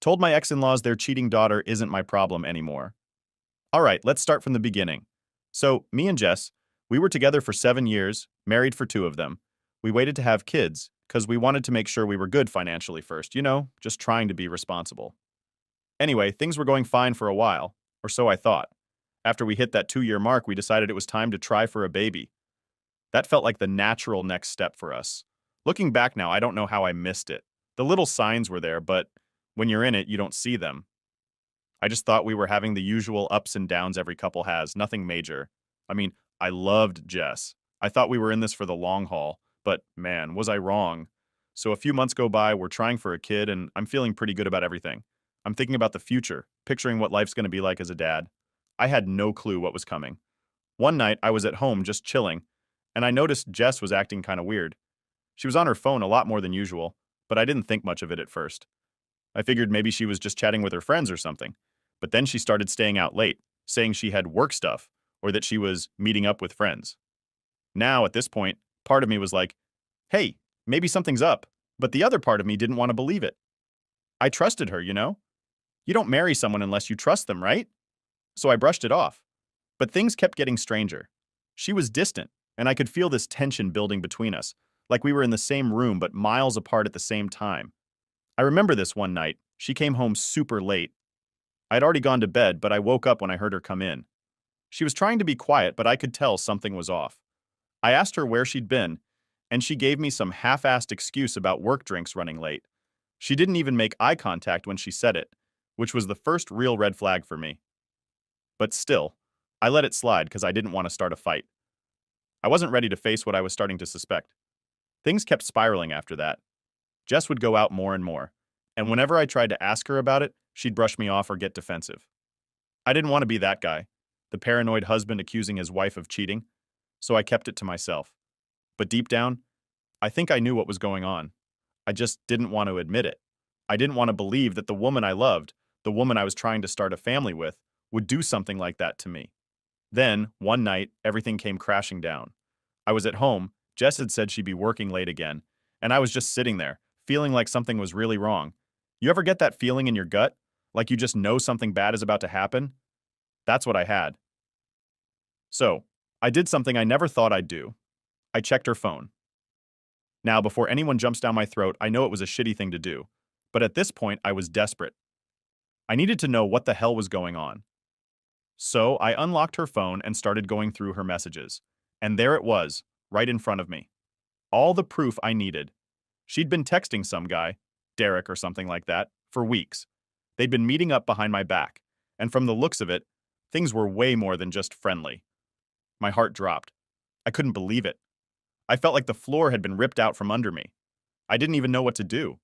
Told my ex-in-laws their cheating daughter isn't my problem anymore. All right, let's start from the beginning. So, me and Jess, we were together for 7 years, married for two of them. We waited to have kids because we wanted to make sure we were good financially first, just trying to be responsible. Anyway, things were going fine for a while, or so I thought. After we hit that 2 year mark, we decided it was time to try for a baby. That felt like the natural next step for us. Looking back now, I don't know how I missed it. The little signs were there, but when you're in it, you don't see them. I just thought we were having the usual ups and downs every couple has, nothing major. I mean, I loved Jess. I thought we were in this for the long haul, but man, was I wrong. So a few months go by, we're trying for a kid, and I'm feeling pretty good about everything. I'm thinking about the future, picturing what life's going to be like as a dad. I had no clue what was coming. One night, I was at home just chilling, and I noticed Jess was acting kind of weird. She was on her phone a lot more than usual, but I didn't think much of it at first. I figured maybe she was just chatting with her friends or something. But then she started staying out late, saying she had work stuff or that she was meeting up with friends. Now, at this point, part of me was like, hey, maybe something's up. But the other part of me didn't want to believe it. I trusted her, you know? You don't marry someone unless you trust them, right? So I brushed it off. But things kept getting stranger. She was distant, and I could feel this tension building between us, like we were in the same room but miles apart at the same time. I remember this one night. She came home super late. I'd already gone to bed, but I woke up when I heard her come in. She was trying to be quiet, but I could tell something was off. I asked her where she'd been, and she gave me some half-assed excuse about work drinks running late. She didn't even make eye contact when she said it, which was the first real red flag for me. But still, I let it slide because I didn't want to start a fight. I wasn't ready to face what I was starting to suspect. Things kept spiraling after that. Jess would go out more and more, and whenever I tried to ask her about it, she'd brush me off or get defensive. I didn't want to be that guy, the paranoid husband accusing his wife of cheating, so I kept it to myself. But deep down, I think I knew what was going on. I just didn't want to admit it. I didn't want to believe that the woman I loved, the woman I was trying to start a family with, would do something like that to me. Then, one night, everything came crashing down. I was at home, Jess had said she'd be working late again, and I was just sitting there, feeling like something was really wrong. You ever get that feeling in your gut? Like you just know something bad is about to happen? That's what I had. So, I did something I never thought I'd do. I checked her phone. Now, before anyone jumps down my throat, I know it was a shitty thing to do. But at this point, I was desperate. I needed to know what the hell was going on. So, I unlocked her phone and started going through her messages. And there it was, right in front of me. All the proof I needed. She'd been texting some guy, Derek or something like that, for weeks. They'd been meeting up behind my back. And from the looks of it, things were way more than just friendly. My heart dropped. I couldn't believe it. I felt like the floor had been ripped out from under me. I didn't even know what to do.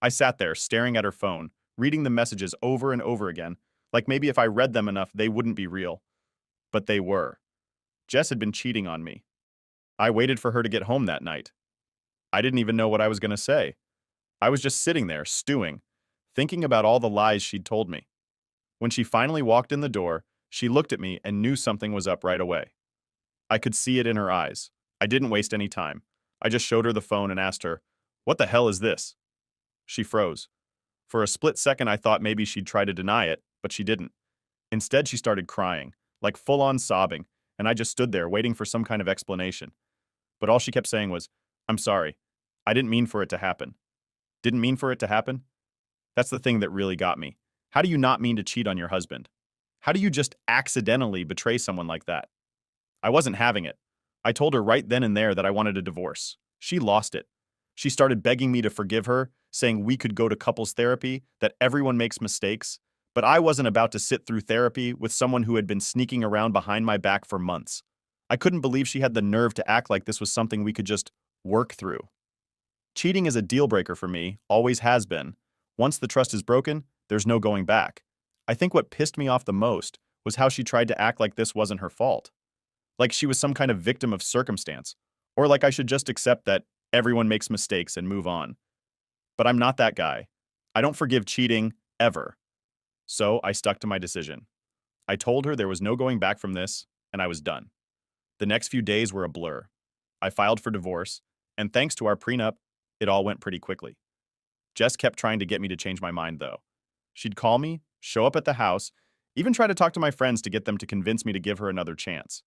I sat there, staring at her phone, reading the messages over and over again, like maybe if I read them enough, they wouldn't be real. But they were. Jess had been cheating on me. I waited for her to get home that night. I didn't even know what I was going to say. I was just sitting there, stewing, thinking about all the lies she'd told me. When she finally walked in the door, she looked at me and knew something was up right away. I could see it in her eyes. I didn't waste any time. I just showed her the phone and asked her, "What the hell is this?" She froze. For a split second, I thought maybe she'd try to deny it, but she didn't. Instead, she started crying, like full-on sobbing, and I just stood there waiting for some kind of explanation. But all she kept saying was, "I'm sorry. I didn't mean for it to happen." Didn't mean for it to happen? That's the thing that really got me. How do you not mean to cheat on your husband? How do you just accidentally betray someone like that? I wasn't having it. I told her right then and there that I wanted a divorce. She lost it. She started begging me to forgive her, saying we could go to couples therapy, that everyone makes mistakes. But I wasn't about to sit through therapy with someone who had been sneaking around behind my back for months. I couldn't believe she had the nerve to act like this was something we could just work through. Cheating is a deal breaker for me, always has been. Once the trust is broken, there's no going back. I think what pissed me off the most was how she tried to act like this wasn't her fault. Like she was some kind of victim of circumstance. Or like I should just accept that everyone makes mistakes and move on. But I'm not that guy. I don't forgive cheating, ever. So I stuck to my decision. I told her there was no going back from this, and I was done. The next few days were a blur. I filed for divorce, and thanks to our prenup, it all went pretty quickly. Jess kept trying to get me to change my mind, though. She'd call me, show up at the house, even try to talk to my friends to get them to convince me to give her another chance.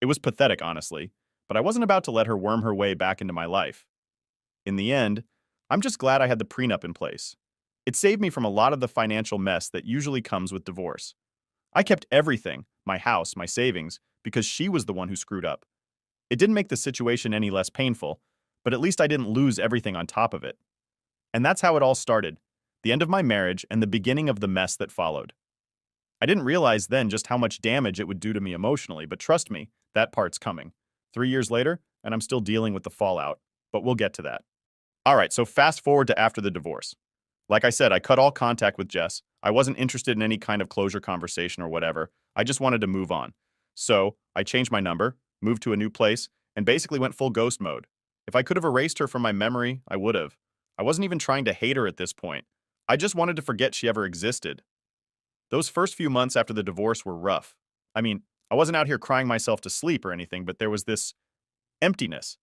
It was pathetic, honestly, but I wasn't about to let her worm her way back into my life. In the end, I'm just glad I had the prenup in place. It saved me from a lot of the financial mess that usually comes with divorce. I kept everything, my house, my savings, because she was the one who screwed up. It didn't make the situation any less painful, but at least I didn't lose everything on top of it. And that's how it all started, the end of my marriage and the beginning of the mess that followed. I didn't realize then just how much damage it would do to me emotionally, but trust me, that part's coming. 3 years later, and I'm still dealing with the fallout, but we'll get to that. All right, so fast forward to after the divorce. Like I said, I cut all contact with Jess. I wasn't interested in any kind of closure conversation or whatever. I just wanted to move on. So I changed my number, moved to a new place, and basically went full ghost mode. If I could have erased her from my memory, I would have. I wasn't even trying to hate her at this point. I just wanted to forget she ever existed. Those first few months after the divorce were rough. I mean, I wasn't out here crying myself to sleep or anything, but there was this emptiness.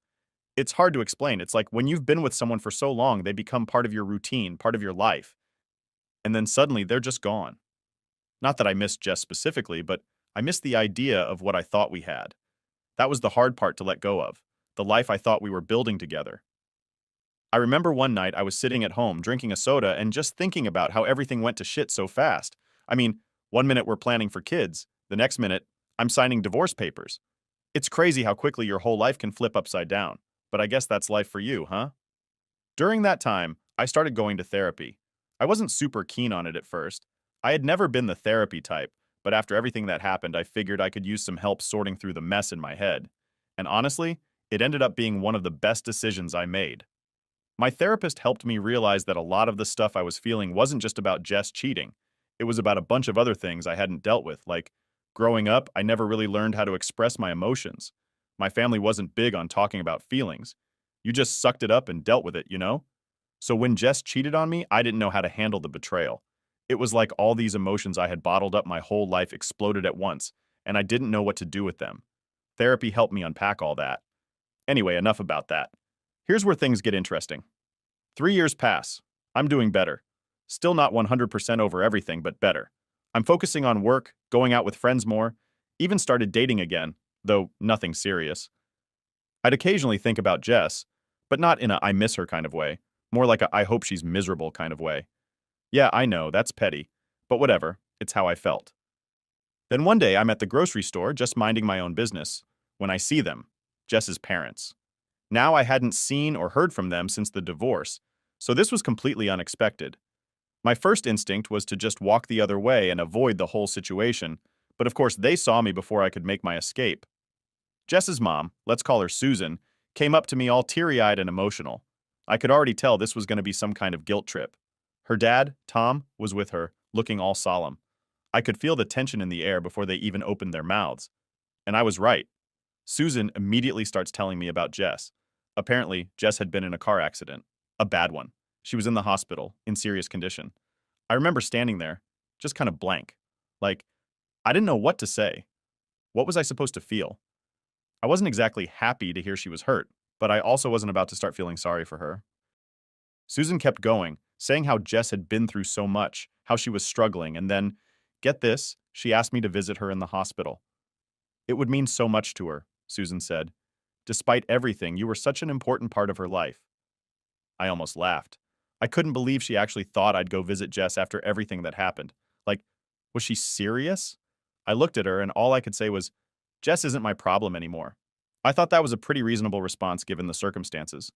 It's hard to explain. It's like when you've been with someone for so long, they become part of your routine, part of your life, and then suddenly they're just gone. Not that I missed Jess specifically, but I missed the idea of what I thought we had. That was the hard part to let go of, the life I thought we were building together. I remember one night I was sitting at home drinking a soda and just thinking about how everything went to shit so fast. I mean, one minute we're planning for kids, the next minute I'm signing divorce papers. It's crazy how quickly your whole life can flip upside down, but I guess that's life for you, huh? During that time, I started going to therapy. I wasn't super keen on it at first. I had never been the therapy type, but after everything that happened, I figured I could use some help sorting through the mess in my head. And honestly, it ended up being one of the best decisions I made. My therapist helped me realize that a lot of the stuff I was feeling wasn't just about Jess cheating. It was about a bunch of other things I hadn't dealt with, like growing up, I never really learned how to express my emotions. My family wasn't big on talking about feelings. You just sucked it up and dealt with it, you know? So when Jess cheated on me, I didn't know how to handle the betrayal. It was like all these emotions I had bottled up my whole life exploded at once, and I didn't know what to do with them. Therapy helped me unpack all that. Anyway, enough about that. Here's where things get interesting. 3 years pass. I'm doing better. Still not 100% over everything, but better. I'm focusing on work, going out with friends more, even started dating again, though nothing serious. I'd occasionally think about Jess, but not in a I miss her kind of way, more like a I hope she's miserable kind of way. Yeah, I know, that's petty, but whatever, it's how I felt. Then one day I'm at the grocery store just minding my own business when I see them, Jess's parents. Now I hadn't seen or heard from them since the divorce, so this was completely unexpected. My first instinct was to just walk the other way and avoid the whole situation, but of course they saw me before I could make my escape. Jess's mom, let's call her Susan, came up to me all teary-eyed and emotional. I could already tell this was going to be some kind of guilt trip. Her dad, Tom, was with her, looking all solemn. I could feel the tension in the air before they even opened their mouths. And I was right. Susan immediately starts telling me about Jess. Apparently, Jess had been in a car accident. A bad one. She was in the hospital, in serious condition. I remember standing there, just kind of blank. Like, I didn't know what to say. What was I supposed to feel? I wasn't exactly happy to hear she was hurt, but I also wasn't about to start feeling sorry for her. Susan kept going, saying how Jess had been through so much, how she was struggling, and then, get this, she asked me to visit her in the hospital. It would mean so much to her, Susan said. Despite everything, you were such an important part of her life. I almost laughed. I couldn't believe she actually thought I'd go visit Jess after everything that happened. Like, was she serious? I looked at her and all I could say was, Jess isn't my problem anymore. I thought that was a pretty reasonable response given the circumstances.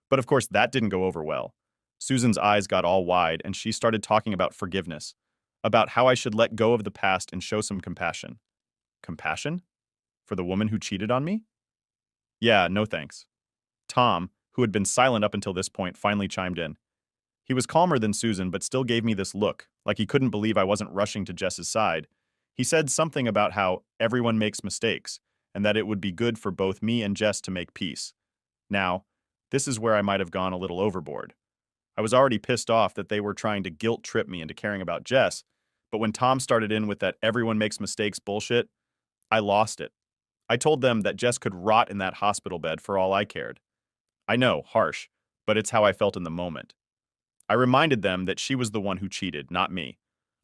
But of course, that didn't go over well. Susan's eyes got all wide and she started talking about forgiveness, about how I should let go of the past and show some compassion. Compassion? For the woman who cheated on me? Yeah, no thanks. Tom, who had been silent up until this point, finally chimed in. He was calmer than Susan, but still gave me this look, like he couldn't believe I wasn't rushing to Jess's side. He said something about how everyone makes mistakes, and that it would be good for both me and Jess to make peace. Now, this is where I might have gone a little overboard. I was already pissed off that they were trying to guilt trip me into caring about Jess, but when Tom started in with that everyone makes mistakes bullshit, I lost it. I told them that Jess could rot in that hospital bed for all I cared. I know, harsh, but it's how I felt in the moment. I reminded them that she was the one who cheated, not me.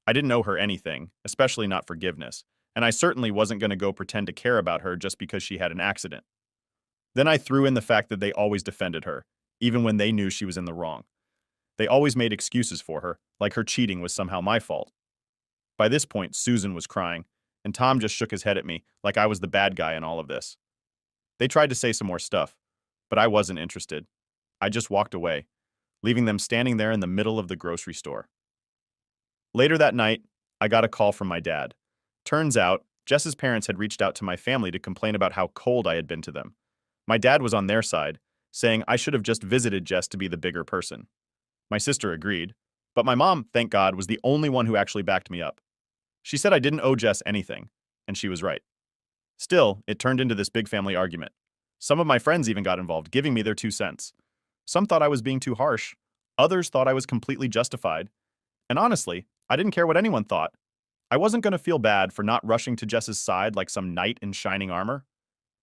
I didn't owe her anything, especially not forgiveness, and I certainly wasn't going to go pretend to care about her just because she had an accident. Then I threw in the fact that they always defended her, even when they knew she was in the wrong. They always made excuses for her, like her cheating was somehow my fault. By this point, Susan was crying, and Tom just shook his head at me like I was the bad guy in all of this. They tried to say some more stuff, but I wasn't interested. I just walked away, leaving them standing there in the middle of the grocery store. Later that night, I got a call from my dad. Turns out, Jess's parents had reached out to my family to complain about how cold I had been to them. My dad was on their side, saying I should have just visited Jess to be the bigger person. My sister agreed, but my mom, thank God, was the only one who actually backed me up. She said I didn't owe Jess anything, and she was right. Still, it turned into this big family argument. Some of my friends even got involved, giving me their 2 cents. Some thought I was being too harsh. Others thought I was completely justified. And honestly, I didn't care what anyone thought. I wasn't going to feel bad for not rushing to Jess's side like some knight in shining armor.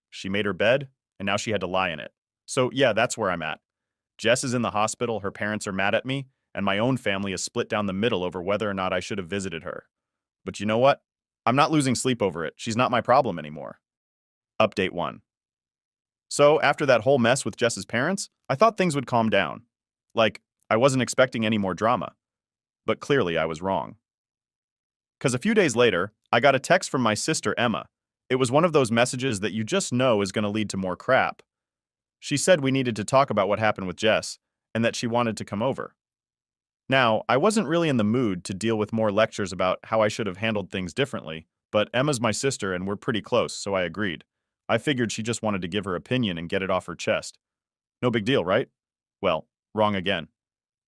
She made her bed, and now she had to lie in it. So yeah, that's where I'm at. Jess is in the hospital, her parents are mad at me, and my own family is split down the middle over whether or not I should have visited her. But you know what? I'm not losing sleep over it. She's not my problem anymore. Update 1. So, after that whole mess with Jess's parents, I thought things would calm down. Like, I wasn't expecting any more drama. But clearly I was wrong. Because a few days later, I got a text from my sister Emma. It was one of those messages that you just know is going to lead to more crap. She said we needed to talk about what happened with Jess, and that she wanted to come over. Now, I wasn't really in the mood to deal with more lectures about how I should have handled things differently, but Emma's my sister and we're pretty close, so I agreed. I figured she just wanted to give her opinion and get it off her chest. No big deal, right? Well, wrong again.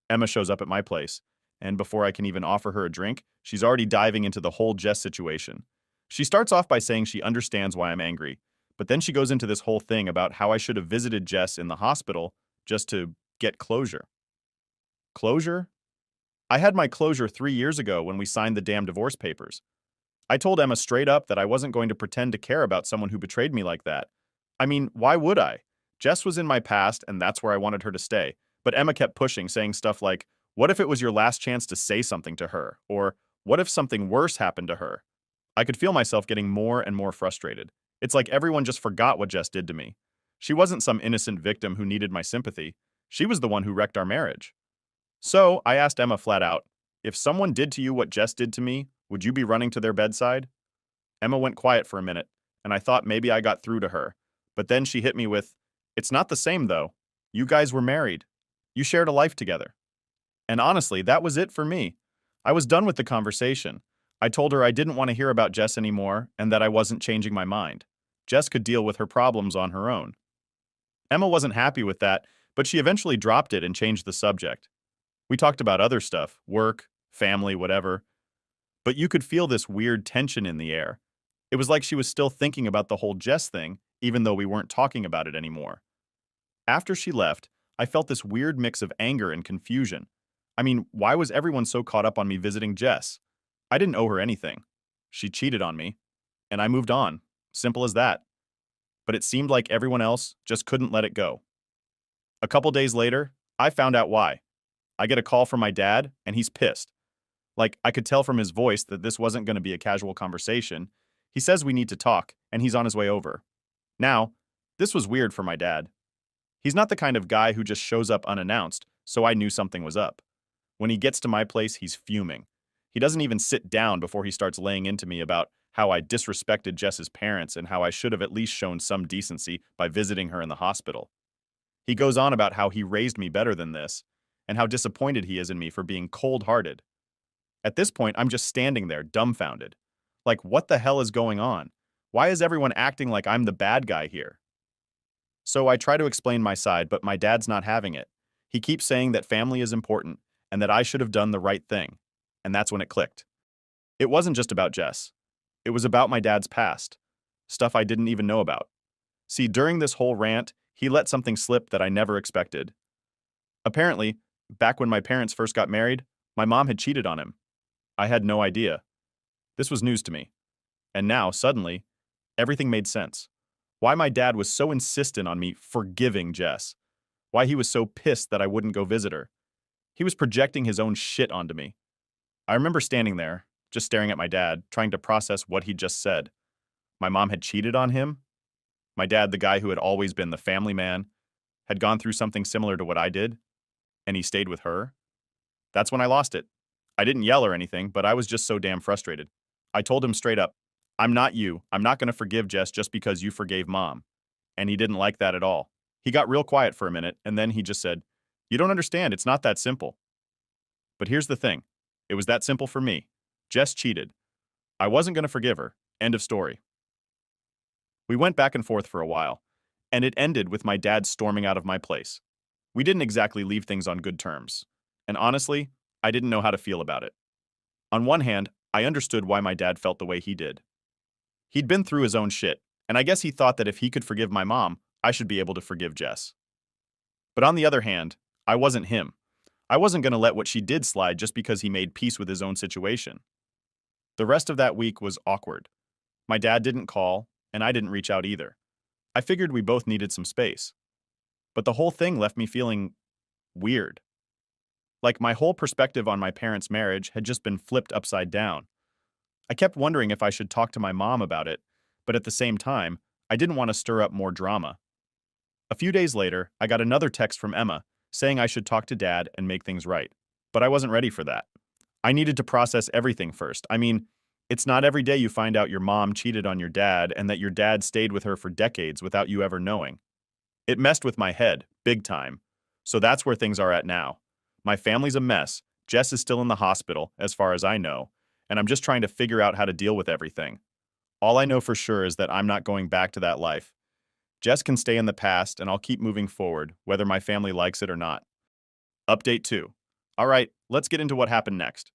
Emma shows up at my place, and before I can even offer her a drink, she's already diving into the whole Jess situation. She starts off by saying she understands why I'm angry, but then she goes into this whole thing about how I should have visited Jess in the hospital just to get closure. Closure? I had my closure 3 years ago when we signed the damn divorce papers. I told Emma straight up that I wasn't going to pretend to care about someone who betrayed me like that. I mean, why would I? Jess was in my past, and that's where I wanted her to stay. But Emma kept pushing, saying stuff like, what if it was your last chance to say something to her? Or, what if something worse happened to her? I could feel myself getting more and more frustrated. It's like everyone just forgot what Jess did to me. She wasn't some innocent victim who needed my sympathy. She was the one who wrecked our marriage. So I asked Emma flat out, if someone did to you what Jess did to me, would you be running to their bedside? Emma went quiet for a minute, and I thought maybe I got through to her. But then she hit me with, it's not the same though. You guys were married. You shared a life together. And honestly, that was it for me. I was done with the conversation. I told her I didn't want to hear about Jess anymore and that I wasn't changing my mind. Jess could deal with her problems on her own. Emma wasn't happy with that, but she eventually dropped it and changed the subject. We talked about other stuff, work, family, whatever. But you could feel this weird tension in the air. It was like she was still thinking about the whole Jess thing, even though we weren't talking about it anymore. After she left, I felt this weird mix of anger and confusion. I mean, why was everyone so caught up on me visiting Jess? I didn't owe her anything. She cheated on me, and I moved on. Simple as that. But it seemed like everyone else just couldn't let it go. A couple days later, I found out why. I get a call from my dad, and he's pissed. Like, I could tell from his voice that this wasn't going to be a casual conversation. He says we need to talk, and he's on his way over. Now, this was weird for my dad. He's not the kind of guy who just shows up unannounced, so I knew something was up. When he gets to my place, he's fuming. He doesn't even sit down before he starts laying into me about how I disrespected Jess's parents and how I should have at least shown some decency by visiting her in the hospital. He goes on about how he raised me better than this, and how disappointed he is in me for being cold-hearted. At this point, I'm just standing there, dumbfounded. Like, what the hell is going on? Why is everyone acting like I'm the bad guy here? So I try to explain my side, but my dad's not having it. He keeps saying that family is important, and that I should have done the right thing. And that's when it clicked. It wasn't just about Jess. It was about my dad's past. Stuff I didn't even know about. See, during this whole rant, he let something slip that I never expected. Apparently, back when my parents first got married, my mom had cheated on him. I had no idea. This was news to me. And now, suddenly, everything made sense. Why my dad was so insistent on me forgiving Jess. Why he was so pissed that I wouldn't go visit her. He was projecting his own shit onto me. I remember standing there, just staring at my dad, trying to process what he'd just said. My mom had cheated on him. My dad, the guy who had always been the family man, had gone through something similar to what I did, and he stayed with her. That's when I lost it. I didn't yell or anything, but I was just so damn frustrated. I told him straight up, I'm not you. I'm not going to forgive Jess just because you forgave mom. And he didn't like that at all. He got real quiet for a minute, and then he just said, You don't understand. It's not that simple. But here's the thing. It was that simple for me. Jess cheated. I wasn't going to forgive her. End of story. We went back and forth for a while, and it ended with my dad storming out of my place. We didn't exactly leave things on good terms. And honestly, I didn't know how to feel about it. On one hand, I understood why my dad felt the way he did. He'd been through his own shit, and I guess he thought that if he could forgive my mom, I should be able to forgive Jess. But on the other hand, I wasn't him. I wasn't going to let what she did slide just because he made peace with his own situation. The rest of that week was awkward. My dad didn't call, and I didn't reach out either. I figured we both needed some space. But the whole thing left me feeling weird. Like my whole perspective on my parents' marriage had just been flipped upside down. I kept wondering if I should talk to my mom about it, but at the same time, I didn't want to stir up more drama. A few days later, I got another text from Emma saying I should talk to Dad and make things right. But I wasn't ready for that. I needed to process everything first. I mean, it's not every day you find out your mom cheated on your dad and that your dad stayed with her for decades without you ever knowing. It messed with my head, big time. So that's where things are at now. My family's a mess. Jess is still in the hospital, as far as I know, and I'm just trying to figure out how to deal with everything. All I know for sure is that I'm not going back to that life. Jess can stay in the past, and I'll keep moving forward, whether my family likes it or not. Update 2. All right, let's get into what happened next.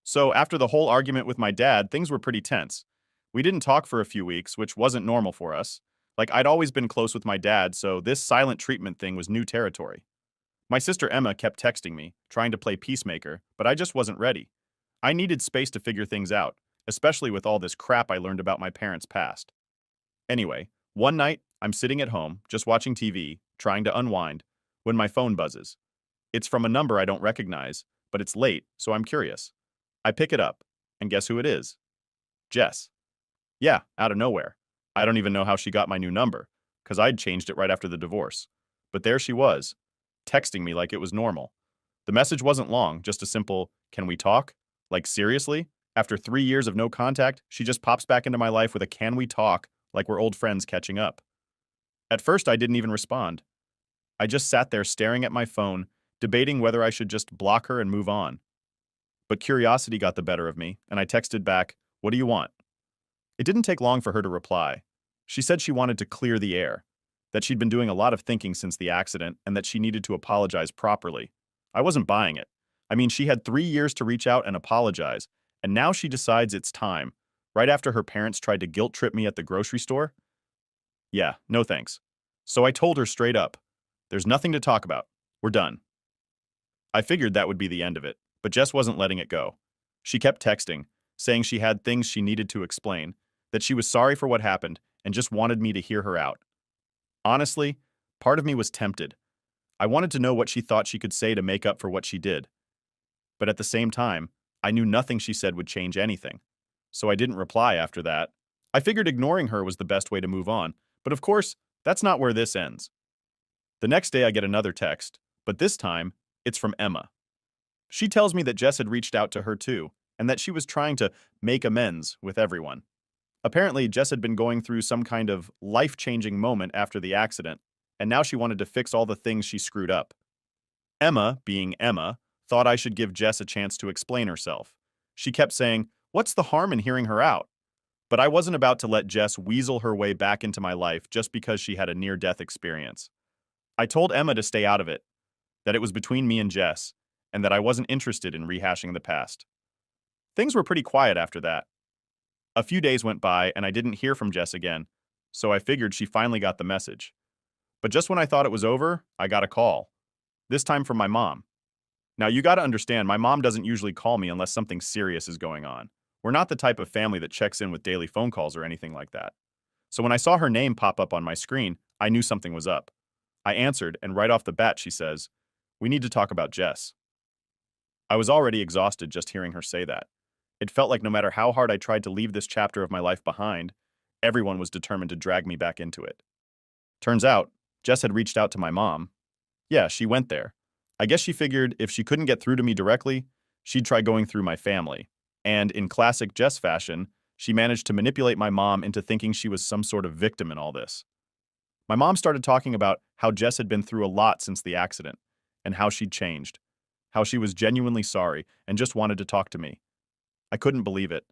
So, after the whole argument with my dad, things were pretty tense. We didn't talk for a few weeks, which wasn't normal for us. Like, I'd always been close with my dad, so this silent treatment thing was new territory. My sister Emma kept texting me, trying to play peacemaker, but I just wasn't ready. I needed space to figure things out, especially with all this crap I learned about my parents' past. Anyway, one night, I'm sitting at home, just watching TV, trying to unwind, when my phone buzzes. It's from a number I don't recognize, but it's late, so I'm curious. I pick it up, and guess who it is? Jess. Yeah, out of nowhere. I don't even know how she got my new number, because I'd changed it right after the divorce. But there she was, texting me like it was normal. The message wasn't long, just a simple, "Can we talk?" Like, seriously? After 3 years of no contact, she just pops back into my life with a "Can we talk?" like we're old friends catching up. At first, I didn't even respond. I just sat there staring at my phone, debating whether I should just block her and move on. But curiosity got the better of me, and I texted back, "What do you want?" It didn't take long for her to reply. She said she wanted to clear the air, that she'd been doing a lot of thinking since the accident, and that she needed to apologize properly. I wasn't buying it. I mean, she had 3 years to reach out and apologize, and now she decides it's time, right after her parents tried to guilt trip me at the grocery store? Yeah, no thanks. So I told her straight up, there's nothing to talk about. We're done. I figured that would be the end of it, but Jess wasn't letting it go. She kept texting, saying she had things she needed to explain, that she was sorry for what happened and just wanted me to hear her out. Honestly, part of me was tempted. I wanted to know what she thought she could say to make up for what she did. But at the same time, I knew nothing she said would change anything. So I didn't reply after that. I figured ignoring her was the best way to move on, but of course, that's not where this ends. The next day I get another text, but this time, it's from Emma. She tells me that Jess had reached out to her too, and that she was trying to make amends with everyone. Apparently, Jess had been going through some kind of life-changing moment after the accident, and now she wanted to fix all the things she screwed up. Emma, being Emma, thought I should give Jess a chance to explain herself. She kept saying, "What's the harm in hearing her out?" But I wasn't about to let Jess weasel her way back into my life just because she had a near-death experience. I told Emma to stay out of it, that it was between me and Jess, and that I wasn't interested in rehashing the past. Things were pretty quiet after that. A few days went by and I didn't hear from Jess again, so I figured she finally got the message. But just when I thought it was over, I got a call. This time from my mom. Now, you gotta understand, my mom doesn't usually call me unless something serious is going on. We're not the type of family that checks in with daily phone calls or anything like that. So when I saw her name pop up on my screen, I knew something was up. I answered, and right off the bat she says, We need to talk about Jess. I was already exhausted just hearing her say that. It felt like no matter how hard I tried to leave this chapter of my life behind, everyone was determined to drag me back into it. Turns out, Jess had reached out to my mom. Yeah, she went there. I guess she figured if she couldn't get through to me directly, she'd try going through my family. And in classic Jess fashion, she managed to manipulate my mom into thinking she was some sort of victim in all this. My mom started talking about how Jess had been through a lot since the accident, and how she'd changed, how she was genuinely sorry and just wanted to talk to me. I couldn't believe it.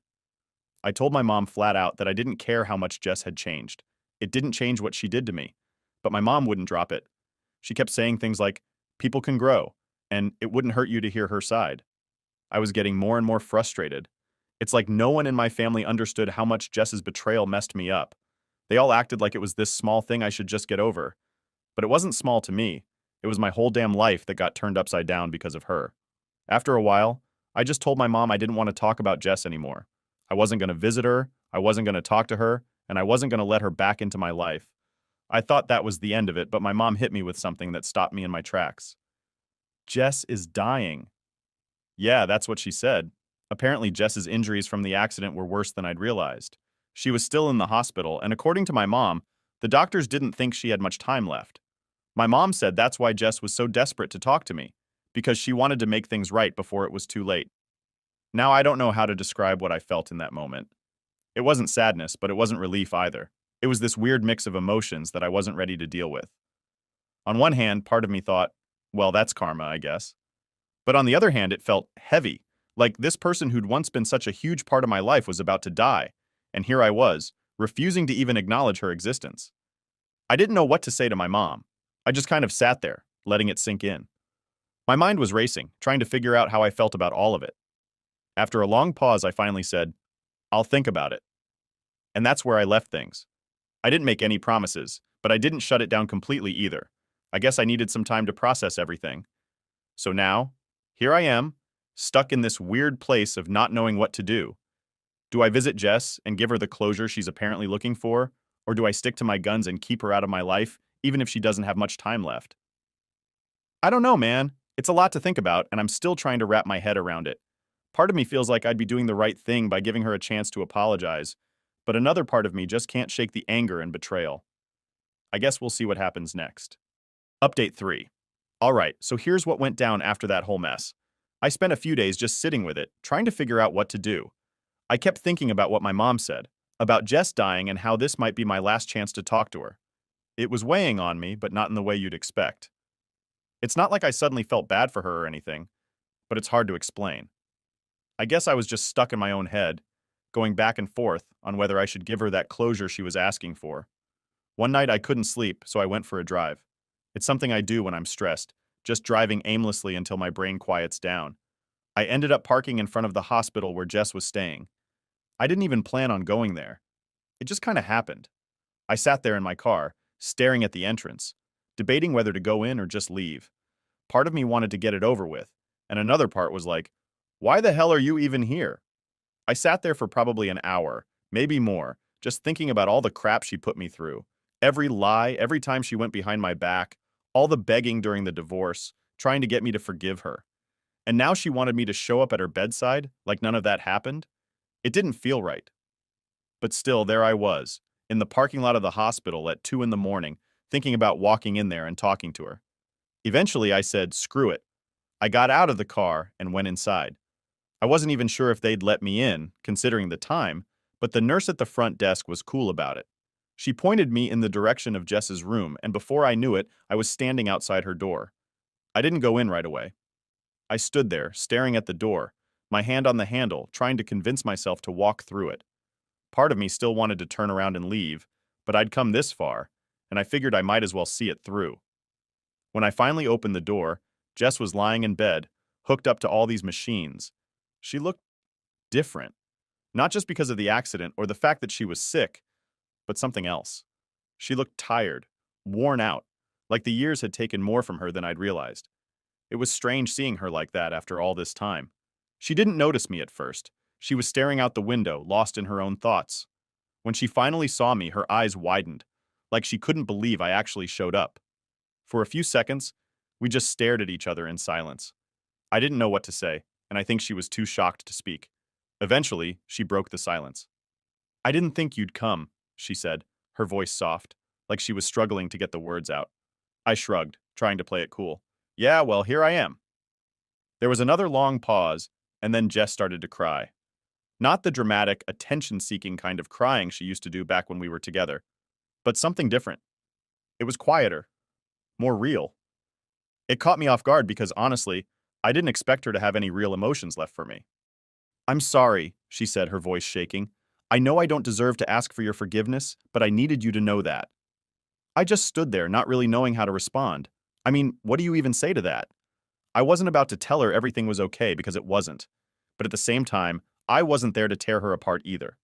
I told my mom flat out that I didn't care how much Jess had changed. It didn't change what she did to me. But my mom wouldn't drop it. She kept saying things like, people can grow, and it wouldn't hurt you to hear her side. I was getting more and more frustrated. It's like no one in my family understood how much Jess's betrayal messed me up. They all acted like it was this small thing I should just get over. But it wasn't small to me. It was my whole damn life that got turned upside down because of her. After a while, I just told my mom I didn't want to talk about Jess anymore. I wasn't going to visit her, I wasn't going to talk to her, and I wasn't going to let her back into my life. I thought that was the end of it, but my mom hit me with something that stopped me in my tracks. Jess is dying. Yeah, that's what she said. Apparently, Jess's injuries from the accident were worse than I'd realized. She was still in the hospital, and according to my mom, the doctors didn't think she had much time left. My mom said that's why Jess was so desperate to talk to me, because she wanted to make things right before it was too late. Now I don't know how to describe what I felt in that moment. It wasn't sadness, but it wasn't relief either. It was this weird mix of emotions that I wasn't ready to deal with. On one hand, part of me thought, well, that's karma, I guess. But on the other hand, it felt heavy, like this person who'd once been such a huge part of my life was about to die, and here I was, refusing to even acknowledge her existence. I didn't know what to say to my mom. I just kind of sat there, letting it sink in. My mind was racing, trying to figure out how I felt about all of it. After a long pause, I finally said, I'll think about it. And that's where I left things. I didn't make any promises, but I didn't shut it down completely either. I guess I needed some time to process everything. So now, here I am, stuck in this weird place of not knowing what to do. Do I visit Jess and give her the closure she's apparently looking for, or do I stick to my guns and keep her out of my life, even if she doesn't have much time left? I don't know, man. It's a lot to think about, and I'm still trying to wrap my head around it. Part of me feels like I'd be doing the right thing by giving her a chance to apologize, but another part of me just can't shake the anger and betrayal. I guess we'll see what happens next. Update 3. Alright, so here's what went down after that whole mess. I spent a few days just sitting with it, trying to figure out what to do. I kept thinking about what my mom said, about Jess dying and how this might be my last chance to talk to her. It was weighing on me, but not in the way you'd expect. It's not like I suddenly felt bad for her or anything, but it's hard to explain. I guess I was just stuck in my own head, going back and forth on whether I should give her that closure she was asking for. One night I couldn't sleep, so I went for a drive. It's something I do when I'm stressed, just driving aimlessly until my brain quiets down. I ended up parking in front of the hospital where Jess was staying. I didn't even plan on going there. It just kind of happened. I sat there in my car, staring at the entrance, debating whether to go in or just leave. Part of me wanted to get it over with, and another part was like, why the hell are you even here? I sat there for probably an hour, maybe more, just thinking about all the crap she put me through. Every lie, every time she went behind my back, all the begging during the divorce, trying to get me to forgive her. And now she wanted me to show up at her bedside like none of that happened? It didn't feel right. But still, there I was, in the parking lot of the hospital at 2 in the morning, thinking about walking in there and talking to her. Eventually, I said, screw it. I got out of the car and went inside. I wasn't even sure if they'd let me in, considering the time, but the nurse at the front desk was cool about it. She pointed me in the direction of Jess's room, and before I knew it, I was standing outside her door. I didn't go in right away. I stood there, staring at the door, my hand on the handle, trying to convince myself to walk through it. Part of me still wanted to turn around and leave, but I'd come this far, and I figured I might as well see it through. When I finally opened the door, Jess was lying in bed, hooked up to all these machines. She looked different. Not just because of the accident or the fact that she was sick, but something else. She looked tired, worn out, like the years had taken more from her than I'd realized. It was strange seeing her like that after all this time. She didn't notice me at first. She was staring out the window, lost in her own thoughts. When she finally saw me, her eyes widened, like she couldn't believe I actually showed up. For a few seconds, We just stared at each other in silence. I didn't know what to say, and I think she was too shocked to speak. Eventually, she broke the silence. I didn't think you'd come, she said, her voice soft, like she was struggling to get the words out. I shrugged, trying to play it cool. Yeah, well, here I am. There was another long pause, and then Jess started to cry. Not the dramatic, attention-seeking kind of crying she used to do back when we were together, but something different. It was quieter, more real. It caught me off guard because honestly, I didn't expect her to have any real emotions left for me. I'm sorry, she said, her voice shaking. I know I don't deserve to ask for your forgiveness, but I needed you to know that. I just stood there, not really knowing how to respond. I mean, what do you even say to that? I wasn't about to tell her everything was okay because it wasn't. But at the same time, I wasn't there to tear her apart either.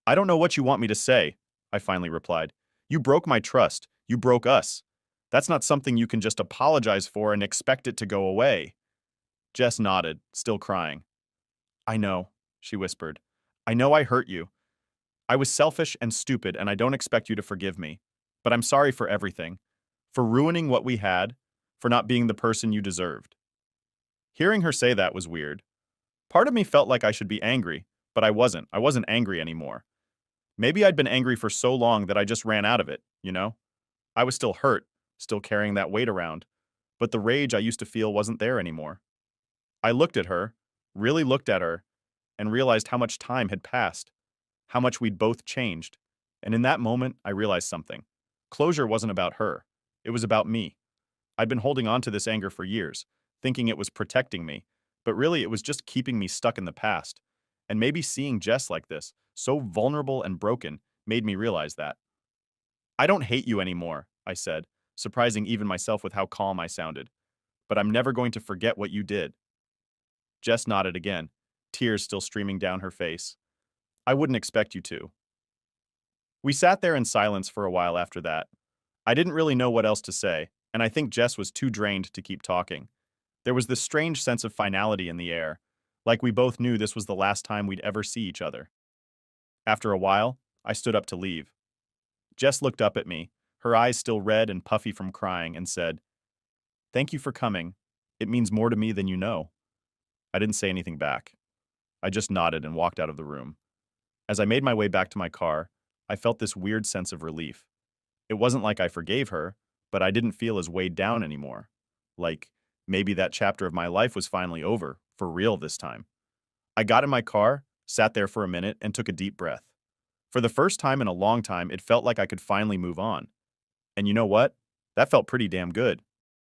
I don't know what you want me to say, I finally replied. You broke my trust. You broke us. That's not something you can just apologize for and expect it to go away. Jess nodded, still crying. I know, she whispered. I know I hurt you. I was selfish and stupid, and I don't expect you to forgive me. But I'm sorry for everything. For ruining what we had, for not being the person you deserved. Hearing her say that was weird. Part of me felt like I should be angry, but I wasn't. I wasn't angry anymore. Maybe I'd been angry for so long that I just ran out of it, you know? I was still hurt, still carrying that weight around, but the rage I used to feel wasn't there anymore. I looked at her, really looked at her, and realized how much time had passed, how much we'd both changed. And in that moment, I realized something. Closure wasn't about her. It was about me. I'd been holding on to this anger for years, thinking it was protecting me, but really it was just keeping me stuck in the past. And maybe seeing Jess like this, so vulnerable and broken, made me realize that. I don't hate you anymore, I said, surprising even myself with how calm I sounded. But I'm never going to forget what you did. Jess nodded again, tears still streaming down her face. I wouldn't expect you to. We sat there in silence for a while after that. I didn't really know what else to say, and I think Jess was too drained to keep talking. There was this strange sense of finality in the air, like we both knew this was the last time we'd ever see each other. After a while, I stood up to leave. Jess looked up at me, her eyes still red and puffy from crying, and said, Thank you for coming. It means more to me than you know. I didn't say anything back. I just nodded and walked out of the room. As I made my way back to my car, I felt this weird sense of relief. It wasn't like I forgave her, but I didn't feel as weighed down anymore. Like, maybe that chapter of my life was finally over, for real this time. I got in my car, sat there for a minute, and took a deep breath. For the first time in a long time, it felt like I could finally move on. And you know what? That felt pretty damn good.